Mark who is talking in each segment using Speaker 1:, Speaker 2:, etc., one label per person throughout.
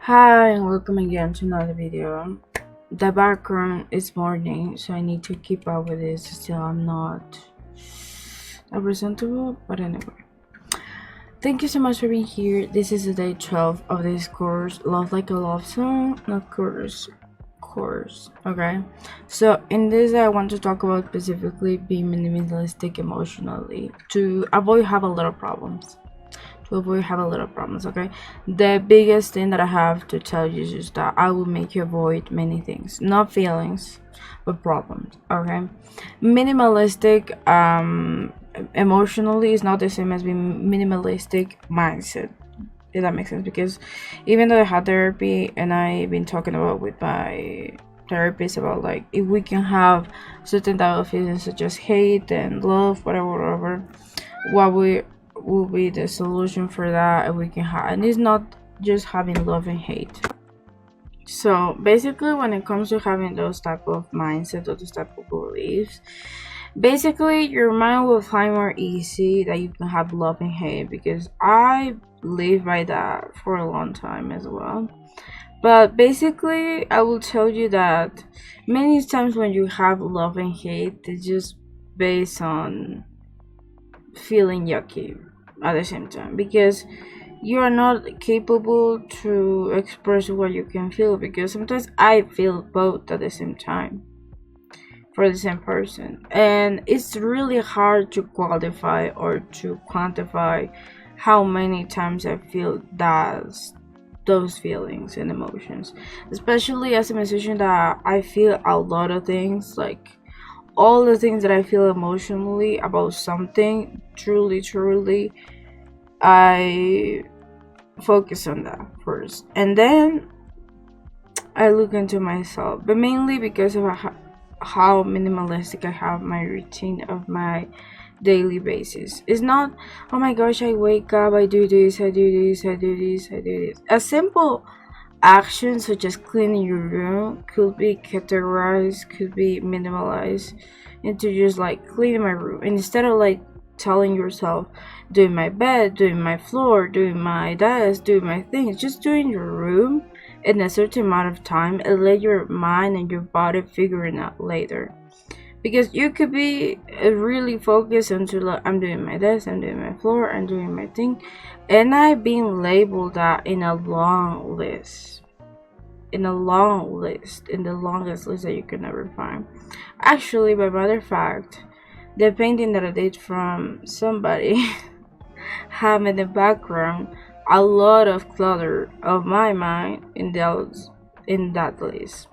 Speaker 1: Hi and welcome again to another video. The background is morning, so I need to keep up with this. Still, I'm not presentable, but anyway. Thank you so much for being here. This is the day 12 of this course, Love Like a Love Song, not course. Okay, so in this I want to talk about specifically being minimalistic emotionally to avoid have a lot of problems. Okay, the biggest thing that I have to tell you is just that I will make you avoid many things, not feelings but problems. Okay, minimalistic emotionally is not the same as being minimalistic mindset, if that makes sense, because even though I had therapy and I've been talking about with my therapist about like if we can have certain type of feelings such as hate and love, whatever, what we will be the solution for that, and we can have, and it's not just having love and hate. So basically when it comes to having those type of mindset or those type of beliefs, basically your mind will find more easy that you can have love and hate, because I live by that for a long time as well. But basically I will tell you that many times when you have love and hate, it's just based on feeling yucky at the same time, because you are not capable to express what you can feel, because sometimes I feel both at the same time for the same person, and it's really hard to qualify or to quantify how many times I feel those feelings and emotions, especially as a musician that I feel a lot of things, like all the things that I feel emotionally about something, truly, I focus on that first, and then I look into myself, but mainly because of how minimalistic I have my routine of my daily basis. It's not, oh my gosh, I wake up, I do this. A simple action such as cleaning your room could be categorized, could be minimalized into just like cleaning my room, and instead of like telling yourself doing my bed, doing my floor, doing my desk, doing my things, just doing your room in a certain amount of time and let your mind and your body figure it out later. Because you could be really focused until like, I'm doing my desk, I'm doing my floor, I'm doing my thing, and I've been labeled that in a long list, in the longest list that you could never find. Actually, by matter of fact, the painting that I did from somebody have in the background a lot of clutter of my mind in that list,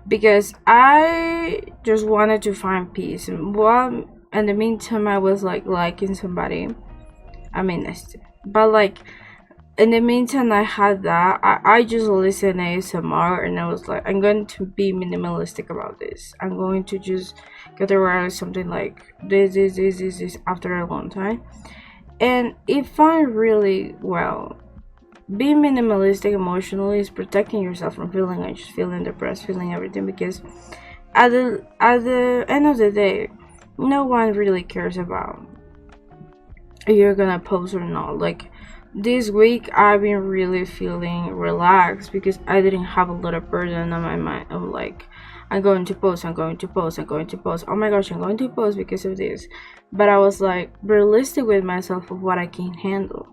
Speaker 1: because I just wanted to find peace. And while in the meantime I was like liking somebody, I mean, but like in the meantime I had that, I just listened to ASMR, and I was like, I'm going to be minimalistic about this. I'm going to just get around something like this after a long time, and it found really well. Being minimalistic emotionally is protecting yourself from feeling anxious, feeling depressed, feeling everything, because at the end of the day, no one really cares about if you're gonna post or not. Like this week I've been really feeling relaxed because I didn't have a lot of burden on my mind of like, I'm going to post, oh my gosh, I'm going to post because of this. But I was like realistic with myself of what I can handle,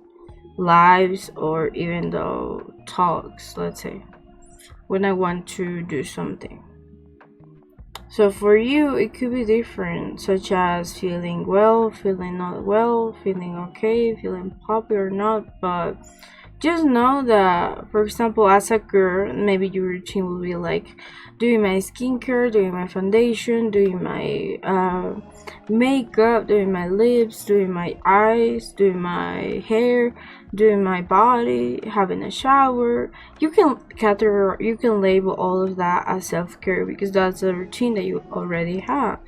Speaker 1: lives or even though talks, let's say, when I want to do something. So for you it could be different, such as feeling well, feeling not well, feeling okay, feeling poppy or not. But just know that, for example, as a girl, maybe your routine will be like doing my skincare, doing my foundation, doing my makeup, doing my lips, doing my eyes, doing my hair, doing my body, having a shower. You can label all of that as self-care, because that's a routine that you already have.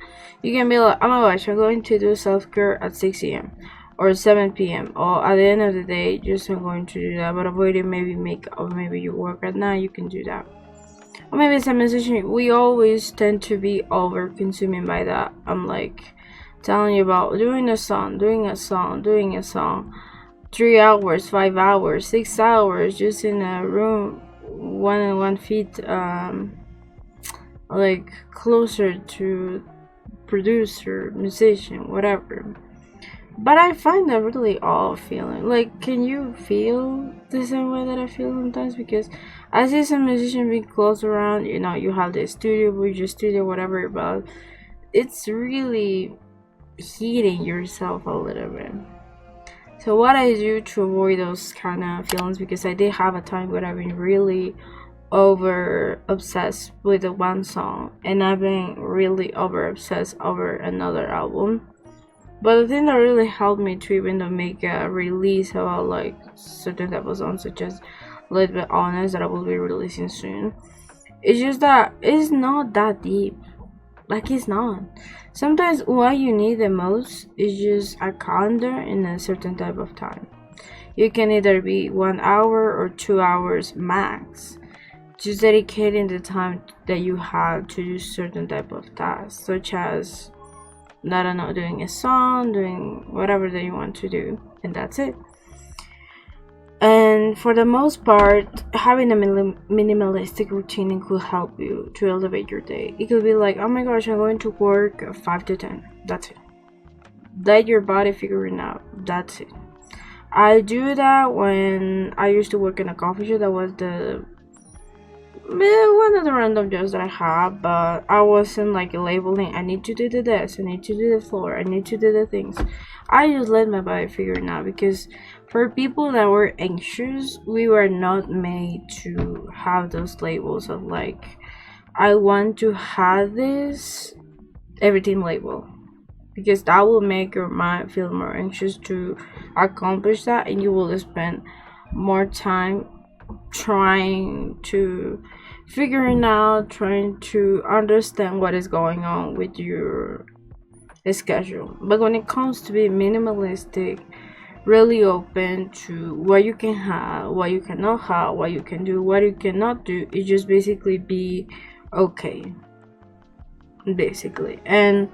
Speaker 1: You can be like, oh my gosh, I'm going to do self-care at 6 a.m. or 7 p.m. or at the end of the day, just I'm going to do that, but avoiding maybe makeup, or maybe you work at night, you can do that. Or maybe it's a musician, we always tend to be over consuming by that. I'm like telling you about doing a song 3 hours, 5 hours, 6 hours just in a room 1 and 1 feet like closer to producer, musician, whatever. But I find that really off feeling. Like, can you feel the same way that I feel sometimes? Because I see some musicians being close around, you know, you have the studio, with your studio, whatever, but it's really heating yourself a little bit. So what I do to avoid those kind of feelings, because I did have a time where I've been really over obsessed with the one song, and I've been really over obsessed over another album. But the thing that really helped me to even to make a release about like certain type of songs, such as Let's Be Honest, that I will be releasing soon, it's just that it's not that deep. Like, it's not. Sometimes what you need the most is just a calendar in a certain type of time. You can either be 1 hour or 2 hours max, just dedicating the time that you have to do certain type of tasks, such as, I don't know, doing a song, doing whatever that you want to do, and that's it. And for the most part, having a minimalistic routine could help you to elevate your day. It could be like, oh my gosh, I'm going to work 5 to 10. That's it. Let your body figure it out. That's it. I do that when I used to work in a coffee shop. That was one of the random jobs that I had, but I wasn't like labeling, I need to do the desk, I need to do the floor, I need to do the things. I just let my body figure it out, because for people that were anxious, we were not made to have those labels of like, I want to have this everything label, because that will make your mind feel more anxious to accomplish that, and you will spend more time trying to figure it out, trying to understand what is going on with your schedule. But when it comes to be minimalistic, really open to what you can have, what you cannot have, what you can do, what you cannot do, it just basically be okay, basically. And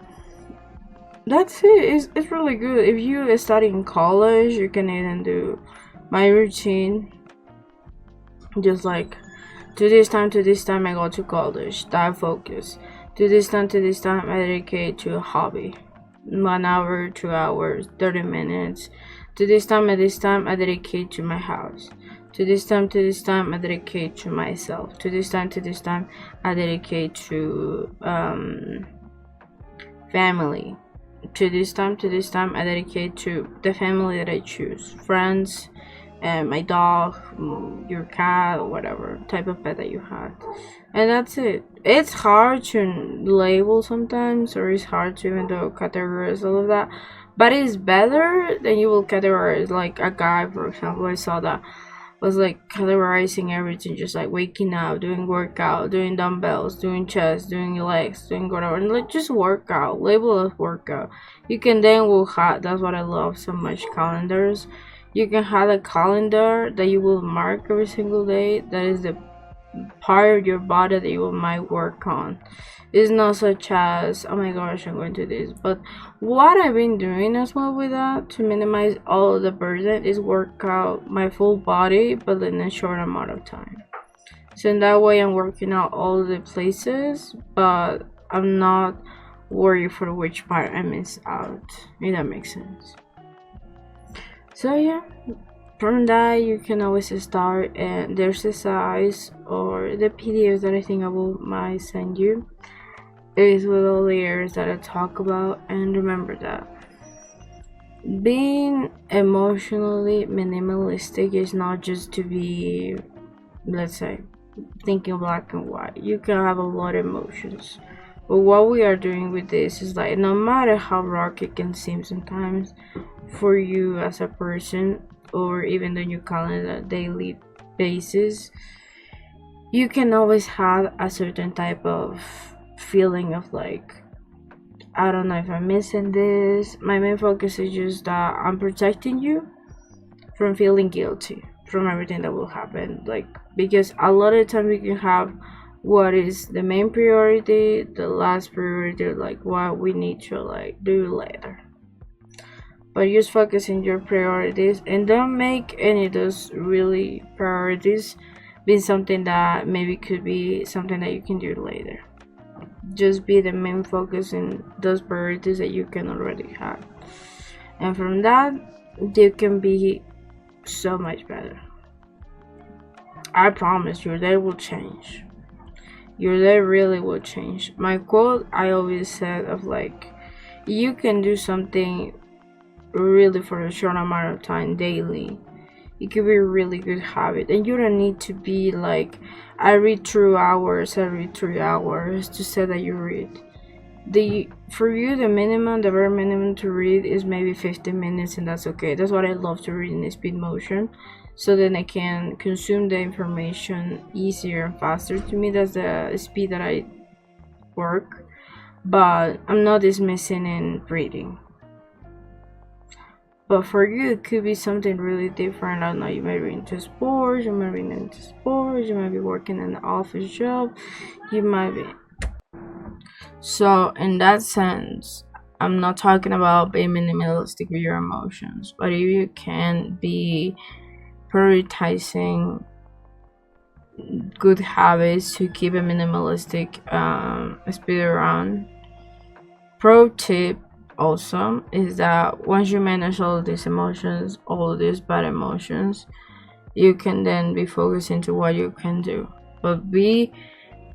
Speaker 1: that's it. It's really good. If you study in college, you can even do my routine, just like, to this time I go to college, that focus. To this time I dedicate to a hobby, 1 hour, 2 hours, 30 minutes. To this time I dedicate to my house. To this time I dedicate to myself. To this time I dedicate to family. To this time I dedicate to the family that I choose, friends, my dog, your cat, or whatever type of pet that you had. And that's it. It's hard to label sometimes, or it's hard to even though categorize all of that, but it's better than you will categorize. Like a guy, for example, I saw that was like categorizing everything, just like waking up, doing workout, doing dumbbells, doing chest, doing legs, doing whatever, and like just workout, label as workout. You can then will have, that's what I love so much, calendars. You can have a calendar that you will mark every single day. That is the part of your body that you might work on. It's not such as, oh my gosh, I'm going to do this. But what I've been doing as well with that, to minimize all of the burden, is work out my full body, but in a short amount of time. So in that way, I'm working out all the places, but I'm not worried for which part I miss out, if that makes sense. So yeah, from that you can always start, and there's the size or the PDFs that I think I will might send you. It is with all the areas that I talk about. And remember that being emotionally minimalistic is not just to be, let's say, thinking black and white. You can have a lot of emotions. But what we are doing with this is like, no matter how rocky it can seem sometimes for you as a person, or even though you call it a daily basis, you can always have a certain type of feeling of like, I don't know if I'm missing this. My main focus is just that I'm protecting you from feeling guilty from everything that will happen. Like, because a lot of the time we can have what is the main priority, the last priority, like what we need to like do later. but just focus on your priorities and don't make any of those really priorities be something that maybe could be something that you can do later. Just be the main focus in those priorities that you can already have, and from that you can be so much better. I promise your day will change. Your day really will change. My quote I always said of like, you can do something really for a short amount of time daily. It could be a really good habit, and you don't need to be like, I read 2 hours every 3 hours to say that you read. The for you the minimum, the very minimum to read is maybe 15 minutes, and that's okay. That's what I love to read in speed motion, so then I can consume the information easier and faster. To me, that's the speed that I work, but I'm not dismissing in reading. But for you, it could be something really different. I don't know, you might be into sports, you might be into sports, you might be working in an office job, you might be. So, in that sense, I'm not talking about being minimalistic with your emotions, but if you can be prioritizing good habits to keep a minimalistic speed around. Pro tip also is that once you manage all of these emotions, all of these bad emotions, you can then be focused into what you can do. But be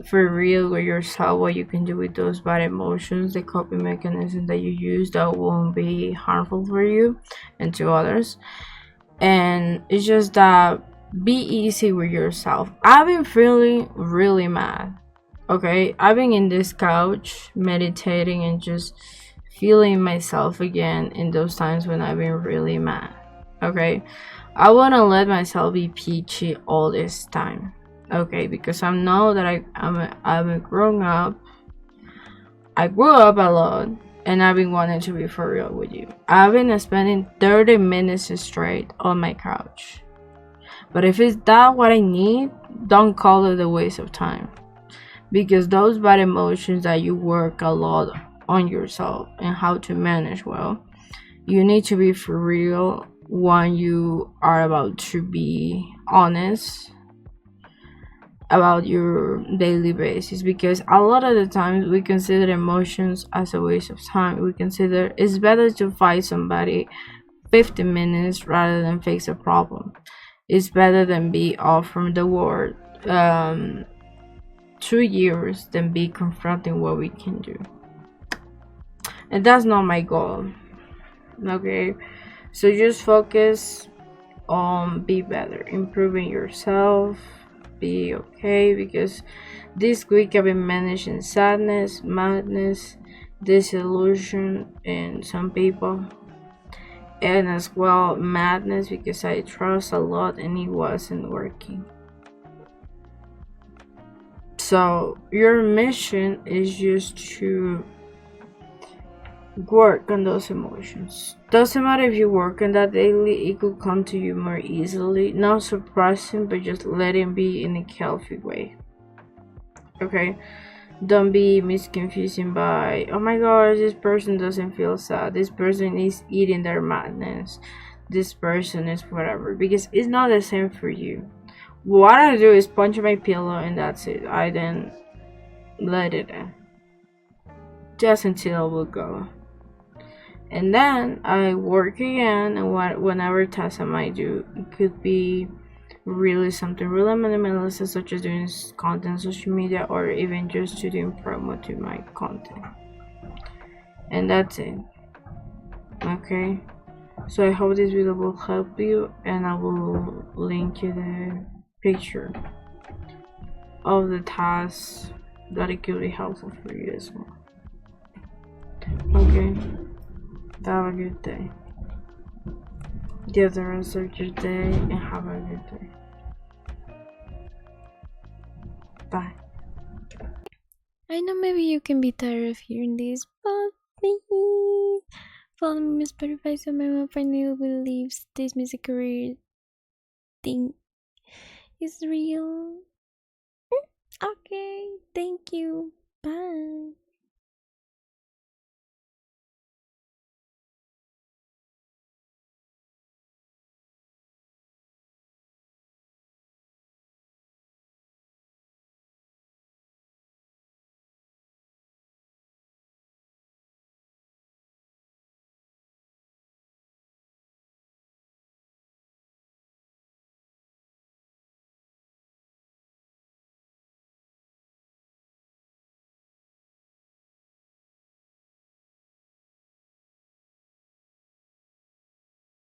Speaker 1: for real with yourself what you can do with those bad emotions, the coping mechanism that you use that won't be harmful for you and to others. And it's just that be easy with yourself. I've been feeling really mad. Okay, I've been in this couch meditating and just feeling myself again in those times when I've been really mad. Okay, I want to let myself be peachy all this time. Okay, because I know that I'm a grown up. I grew up a lot, and I've been wanting to be for real with you. I've been spending 30 minutes straight on my couch. But if it's that what I need, don't call it a waste of time. Because those bad emotions that you work a lot on yourself and how to manage well, you need to be for real when you are about to be honest about your daily basis, because a lot of the times we consider emotions as a waste of time. We consider it's better to fight somebody 15 minutes rather than fix a problem. It's better than be off from the world 2 years than be confronting what we can do. And that's not my goal. Okay, so just focus on be better, improving yourself, be okay, because this week I've been managing sadness, madness, disillusion in some people, and as well madness because I trust a lot and it wasn't working. So your mission is just to work on those emotions. Doesn't matter if you work on that daily, it could come to you more easily. Not surprising, but just let it be in a healthy way. Okay? Don't be misconfusing by, oh my gosh, this person doesn't feel sad. This person is eating their madness. This person is whatever. Because it's not the same for you. What I do is punch my pillow and that's it. I then let it in. Just until it will go. And then I work again, and whenever task I might do, it could be really something really minimalist, such as doing content on social media or even just to doing promo to my content. And that's it. Okay, so I hope this video will help you, and I will link you the picture of the tasks that it could be helpful for you as well. Okay, have a good day. Give the rest of your day and have a good day. Bye.
Speaker 2: I know maybe you can be tired of hearing this, but please follow me on Spotify so my mom finally believes this music career thing is real.